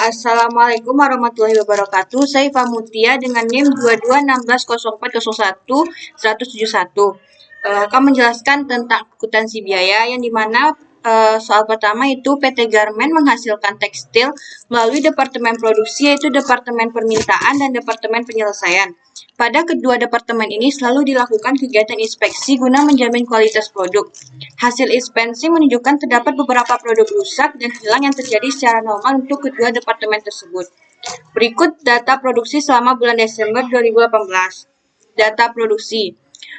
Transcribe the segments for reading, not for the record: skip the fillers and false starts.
Assalamualaikum warahmatullahi wabarakatuh. Saya Famutia dengan NIM 22160401-171. Akan menjelaskan tentang akuntansi biaya yang dimana soal pertama itu PT Garmen menghasilkan tekstil melalui Departemen Produksi yaitu Departemen Permintaan dan Departemen Penyelesaian. Pada kedua departemen ini selalu dilakukan kegiatan inspeksi guna menjamin kualitas produk. Hasil inspeksi menunjukkan terdapat beberapa produk rusak dan hilang yang terjadi secara normal untuk kedua departemen tersebut. Berikut data produksi selama bulan Desember 2018. Data produksi.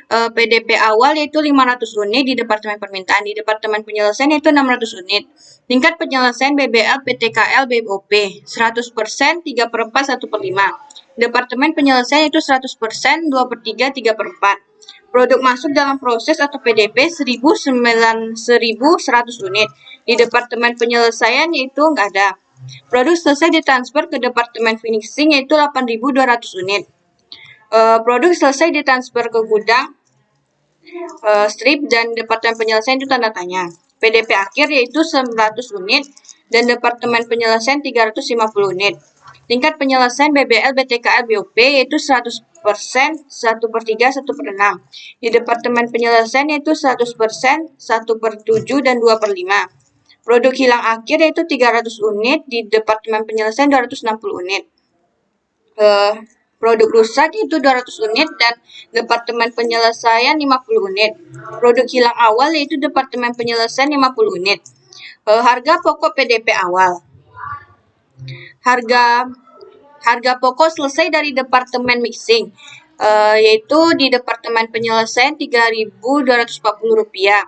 PDP awal yaitu 500 unit di Departemen Permintaan, di Departemen Penyelesaian yaitu 600 unit. Tingkat penyelesaian BBL, PTKL, BOP 100%, 3/4, 1/5. Departemen Penyelesaian itu 100%, 2/3, 3/4. Produk masuk dalam proses atau PDP 1.100 unit. Di Departemen Penyelesaian yaitu nggak ada. Produk selesai ditransfer ke Departemen Finishing yaitu 8.200 unit. Produk selesai ditransfer ke gudang, strip, dan Departemen Penyelesaian itu tanda tanya. PDP akhir yaitu 100 unit dan Departemen Penyelesaian 350 unit. Tingkat penyelesaian BBL, BTKL, BOP yaitu 100%, 1/3, 1/6. Di Departemen Penyelesaian yaitu 100%, 1/7, dan 2/5. Produk hilang akhir yaitu 300 unit, di Departemen Penyelesaian 260 unit. Produk rusak itu 200 unit dan Departemen Penyelesaian 50 unit. Produk hilang awal yaitu Departemen Penyelesaian 50 unit. Harga pokok PDP awal. Harga pokok selesai dari Departemen Mixing, yaitu di Departemen Penyelesaian Rp3.240.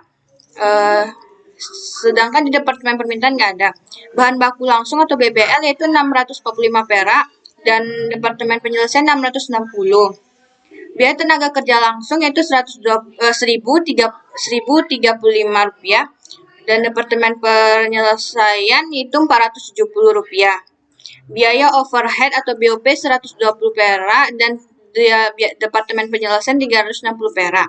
Sedangkan di Departemen Permintaan nggak ada. Bahan baku langsung atau BBL yaitu 645 perak dan Departemen Penyelesaian 660. Biaya tenaga kerja langsung yaitu Rp1.035 dan Departemen Penyelesaian itu Rp470. Biaya overhead atau BOP 120 perak dan Departemen Penyelesaian 360 perak.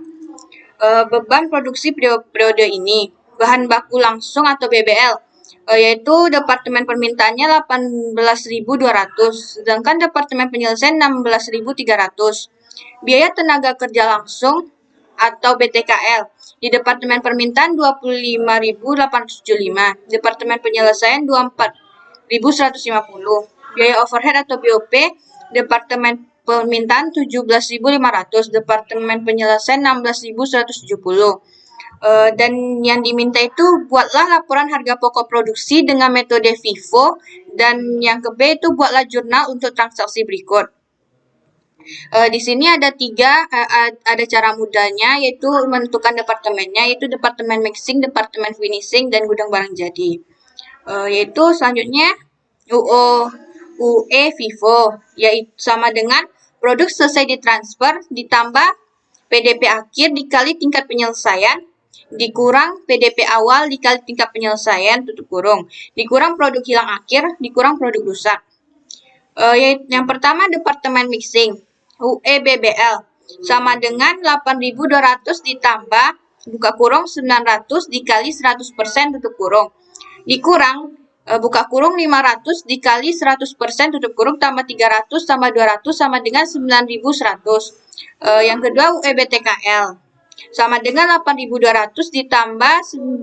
Beban produksi periode ini. Bahan baku langsung atau BBL yaitu Departemen Permintaannya 18.200, sedangkan Departemen Penyelesaian 16.300. Biaya tenaga kerja langsung atau BTKL di Departemen Permintaan 25.875, Departemen Penyelesaian 24.150. Biaya overhead atau BOP Departemen Permintaan 17.500, Departemen Penyelesaian 16.170. Dan yang diminta itu buatlah laporan harga pokok produksi dengan metode FIFO, dan yang ke B itu buatlah jurnal untuk transaksi berikut. Di sini ada ada cara mudahnya, yaitu menentukan departemennya, yaitu Departemen Mixing, Departemen Finishing, dan gudang barang jadi. Yaitu selanjutnya UE FIFO, yaitu sama dengan produk selesai ditransfer ditambah PDP akhir dikali tingkat penyelesaian dikurang PDP awal dikali tingkat penyelesaian tutup kurung dikurang produk hilang akhir dikurang produk rusak. Yang pertama Departemen Mixing UEBBL sama dengan 8.200 ditambah buka kurung 900 dikali 100% tutup kurung dikurang buka kurung 500 dikali 100% tutup kurung tambah 300 tambah 200 sama dengan 9.100. Yang kedua UEBTKL sama dengan 8.200 ditambah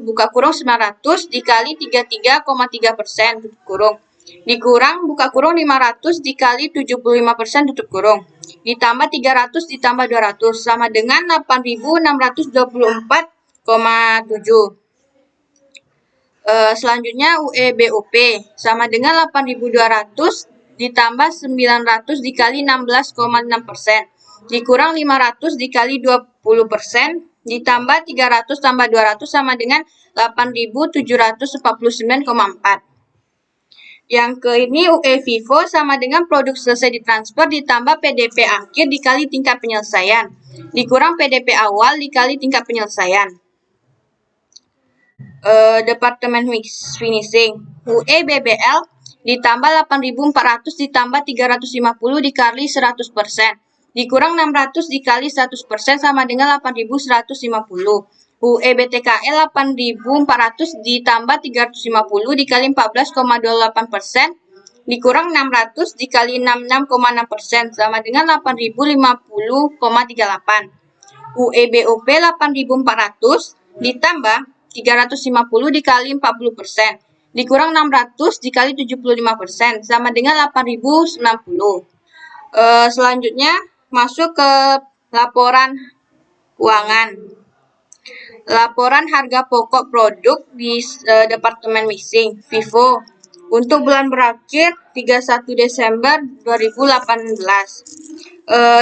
buka kurung 900 dikali 33,3% tutup kurung dikurang buka kurung 500 dikali 75% tutup kurung ditambah 300 ditambah 200 sama dengan 8.624,7. Selanjutnya UEBOP sama dengan 8.200 ditambah 900 dikali 16,6% dikurang 500 dikali 20% ditambah 300 tambah 200 sama dengan 8.749,4. Yang ke ini UE FIFO sama dengan produk selesai ditransfer ditambah PDP akhir dikali tingkat penyelesaian dikurang PDP awal dikali tingkat penyelesaian. Departemen Finishing UEBBL ditambah 8.400 ditambah 350 dikali 100% dikurang 600 dikali 100% sama dengan 8.150. UEBTKL 8.400 ditambah 350 dikali 14,28% dikurang 600 dikali 66,6% sama dengan 8.050,38. UEBOP 8.400 ditambah 350 dikali 40% dikurang 600 dikali 75% sama dengan 8.090. Selanjutnya masuk ke laporan keuangan. Laporan harga pokok produk di Departemen Missing FIFO untuk bulan berakhir 31 Desember 2018.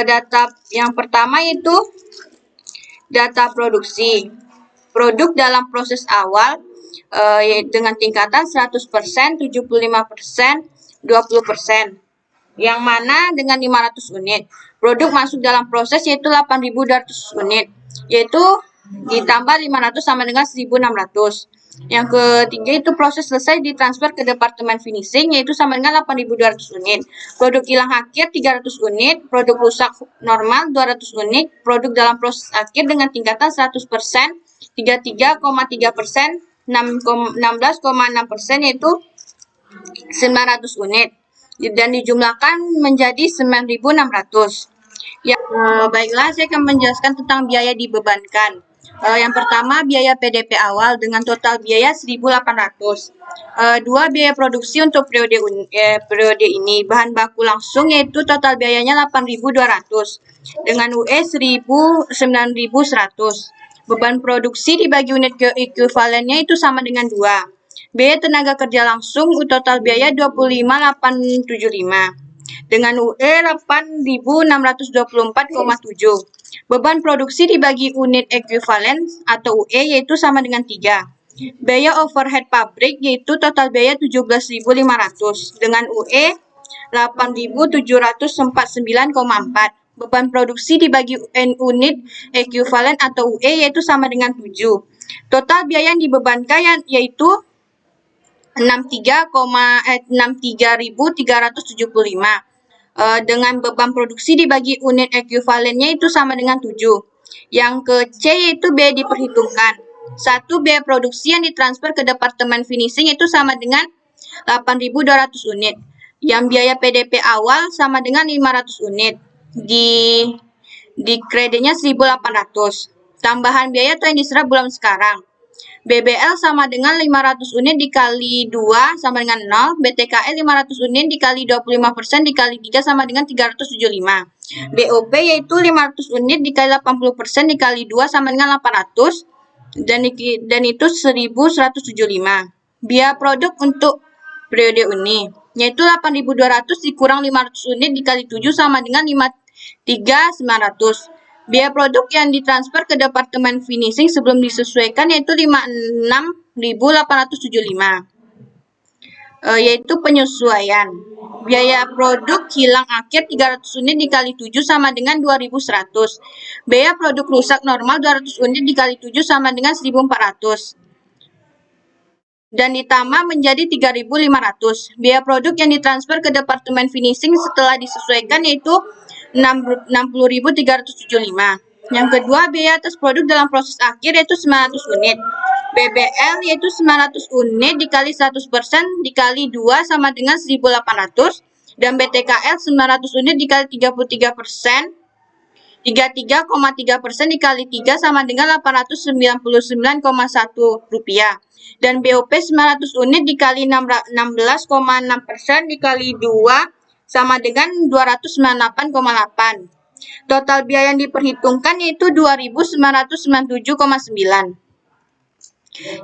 Data yang pertama yaitu data produksi. Produk dalam proses awal dengan tingkatan 100%, 75%, 20%. Yang mana dengan 500 unit. Produk masuk dalam proses yaitu 8.200 unit. Yaitu ditambah 500 sama dengan 1.600. Yang ketiga itu proses selesai ditransfer ke Departemen Finishing yaitu sama dengan 8.200 unit. Produk hilang akhir 300 unit, produk rusak normal 200 unit, produk dalam proses akhir dengan tingkatan 100%, 33,3%, 16,6% yaitu 900 unit. Dan dijumlahkan menjadi 9.600. Ya, baiklah, saya akan menjelaskan tentang biaya dibebankan. Yang pertama, biaya PDP awal dengan total biaya 1.800. Dua, biaya produksi untuk periode ini. Bahan baku langsung yaitu total biayanya 8.200 dengan UE 9.100. Beban produksi dibagi unit ekuivalennya itu sama dengan 2. Biaya tenaga kerja langsung total biaya 25.875 dengan UE 8.624,7. Beban produksi dibagi unit ekuivalen atau UE yaitu sama dengan 3. Biaya overhead pabrik yaitu total biaya 17.500 dengan UE 8.749,4. Beban produksi dibagi unit ekuivalen atau UE yaitu sama dengan 7. Total biaya yang dibebankan yaitu 63.375 dengan beban produksi dibagi unit ekuivalennya itu sama dengan 7. Yang ke C yaitu biaya diperhitungkan. 1. Biaya produksi yang ditransfer ke Departemen Finishing itu sama dengan 8.200 unit. Yang biaya PDP awal sama dengan 500 unit. Di kreditnya 1.800. Tambahan biaya atau yang diserap bulan sekarang. BBL sama dengan 500 unit dikali 2 sama dengan 0. BTKL 500 unit dikali 25% dikali 3 sama dengan 375. BOP yaitu 500 unit dikali 80% dikali 2 sama dengan 800. Dan itu 1.175. Biaya produk untuk periode ini yaitu 8.200 dikurang 500 unit dikali 7 sama dengan 53.900. Biaya produk yang ditransfer ke Departemen Finishing sebelum disesuaikan yaitu 56.875. Yaitu penyesuaian. Biaya produk hilang akhir 300 unit dikali 7 sama dengan 2.100. Biaya produk rusak normal 200 unit dikali 7 sama dengan 1.400. Dan ditambah menjadi 3.500. Biaya produk yang ditransfer ke Departemen Finishing setelah disesuaikan yaitu 60.375. Yang kedua, biaya atas produk dalam proses akhir yaitu 900 unit. BBL yaitu 900 unit dikali 100% dikali 2 sama dengan 1.800. Dan BTKL 900 unit dikali 33%. 33,3% dikali 3 sama dengan 899,1 rupiah. Dan BOP 900 unit dikali 16,6% dikali 2 sama dengan 298,8. Total biaya yang diperhitungkan yaitu 2.997,9.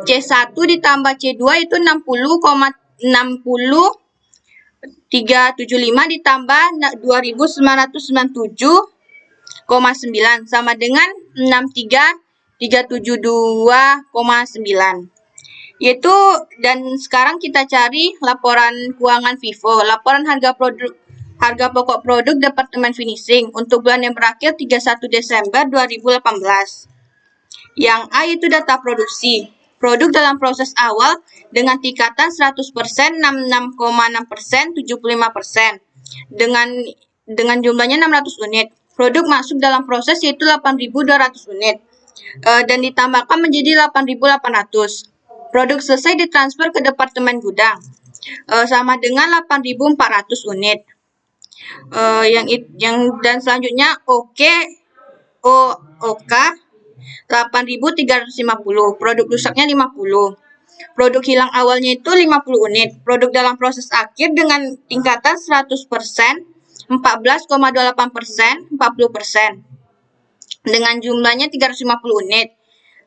C1 ditambah C2 itu 60,375 ditambah 2.997,9 sama dengan 63.372,9. Yaitu, dan sekarang kita cari laporan keuangan FIFO, laporan harga pokok produk Departemen Finishing untuk bulan yang berakhir 31 Desember 2018. Yang A itu data produksi. Produk dalam proses awal dengan tingkatan 100%, 66,6%, 75%. Dengan jumlahnya 600 unit. Produk masuk dalam proses yaitu 8.200 unit. Dan ditambahkan menjadi 8.800. Produk selesai ditransfer ke Departemen Gudang. sama dengan 8.400 unit. Dan selanjutnya OK 8.350, produk rusaknya 50. Produk hilang awalnya itu 50 unit. Produk dalam proses akhir dengan tingkatan 100%, 14,28%, 40%. Dengan jumlahnya 350 unit.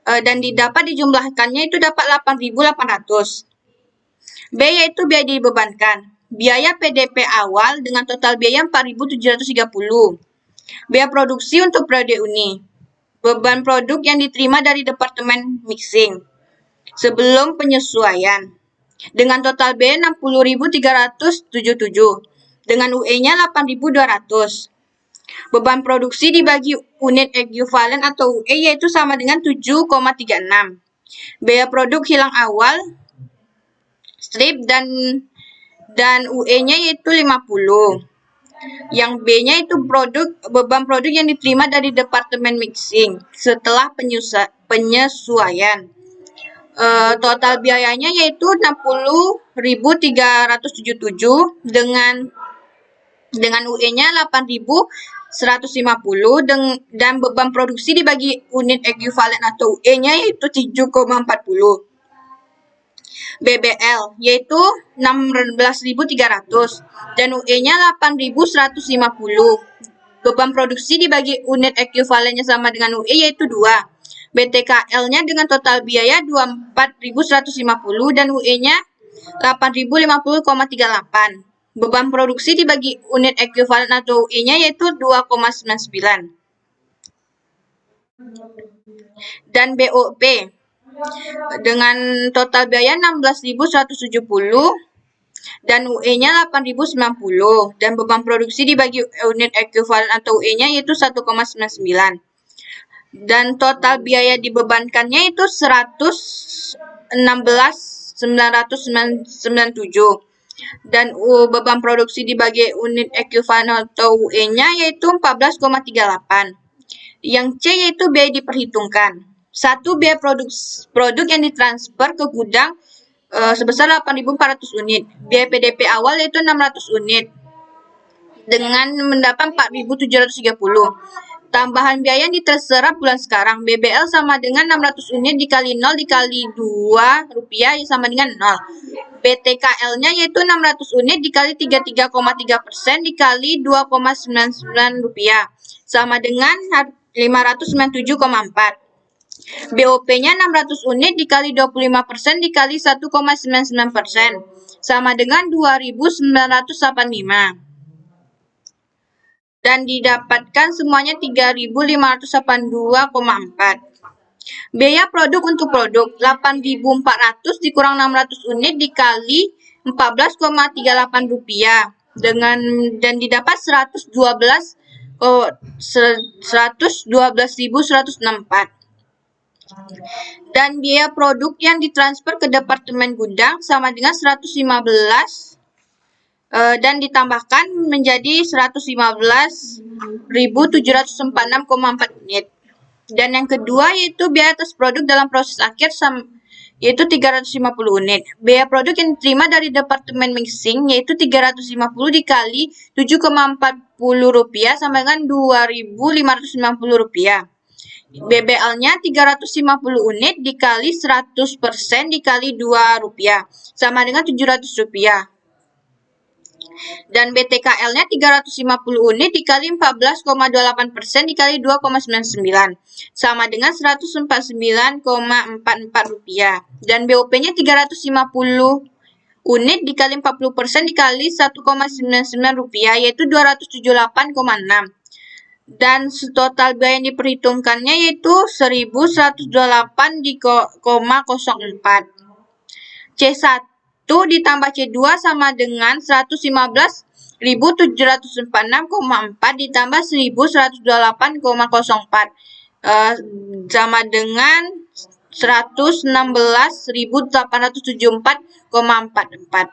Dan didapat dijumlahkannya itu dapat 8.800. B yaitu biaya dibebankan. Biaya PDP awal dengan total biaya 4.730. Biaya produksi untuk periode Uni. Beban produk yang diterima dari Departemen Mixing sebelum penyesuaian. Dengan total biaya 60.377. Dengan UE-nya 8.200. Beban produksi dibagi unit ekuivalen atau UE yaitu sama dengan 7,36. Biaya produk hilang awal, strip dan UE-nya yaitu 50. Yang B-nya itu beban produk yang diterima dari Departemen Mixing setelah penyesuaian. Total biayanya yaitu 60.377 dengan UE-nya 8.150 dan beban produksi dibagi unit ekuivalen atau UE-nya yaitu 7,40. BBL yaitu 16.300 dan UE-nya 8.150. Beban produksi dibagi unit ekuivalennya sama dengan UE yaitu 2. BTKL-nya dengan total biaya 24.150 dan UE-nya 8.050,38. Beban produksi dibagi unit ekuivalen atau UE-nya yaitu 2,99. Dan BOP dengan total biaya 16.170 dan UE-nya 8.090 dan beban produksi dibagi unit ekuivalen atau UE-nya yaitu 1,99. Dan total biaya dibebankannya itu 116.997 dan beban produksi dibagi unit ekuivalen atau UE-nya yaitu 14,38. Yang C yaitu biaya diperhitungkan. 1. Biaya produk yang ditransfer ke gudang sebesar 8.400 unit. Biaya PDP awal yaitu 600 unit dengan mendapat 4.730. Tambahan biaya yang terserap bulan sekarang. BBL sama dengan 600 unit dikali 0 dikali 2 rupiah sama dengan 0. BTKL-nya yaitu 600 unit dikali 33,3% dikali 2,99 rupiah sama dengan 597,4. BOP-nya 600 unit dikali 25% dikali 1,99% sama dengan 2.985. Dan didapatkan semuanya 3.582,4. Biaya produk untuk produk 8.400 dikurang 600 unit dikali 14,38 rupiah dan didapat 112.164. Dan biaya produk yang ditransfer ke Departemen Gudang sama dengan 115 dan ditambahkan menjadi 115.746,4 unit. Dan yang kedua yaitu biaya atas produk dalam proses akhir yaitu 350 unit. Biaya produk yang diterima dari Departemen Mixing yaitu 350 dikali 7,40 rupiah sama dengan 2.590 rupiah. BBL-nya 350 unit dikali 100% dikali 2 rupiah sama dengan 700 rupiah. Dan BTKL-nya 350 unit dikali 14,28% dikali 2,99 sama dengan 149,44 rupiah. Dan BOP-nya 350 unit dikali 40% dikali 1,99 rupiah yaitu 278,6. Dan total biaya yang diperhitungkannya yaitu 1.128,04. C1 ditambah C2 sama dengan 115.746,4 ditambah 1.128,04 sama dengan 116.874,44.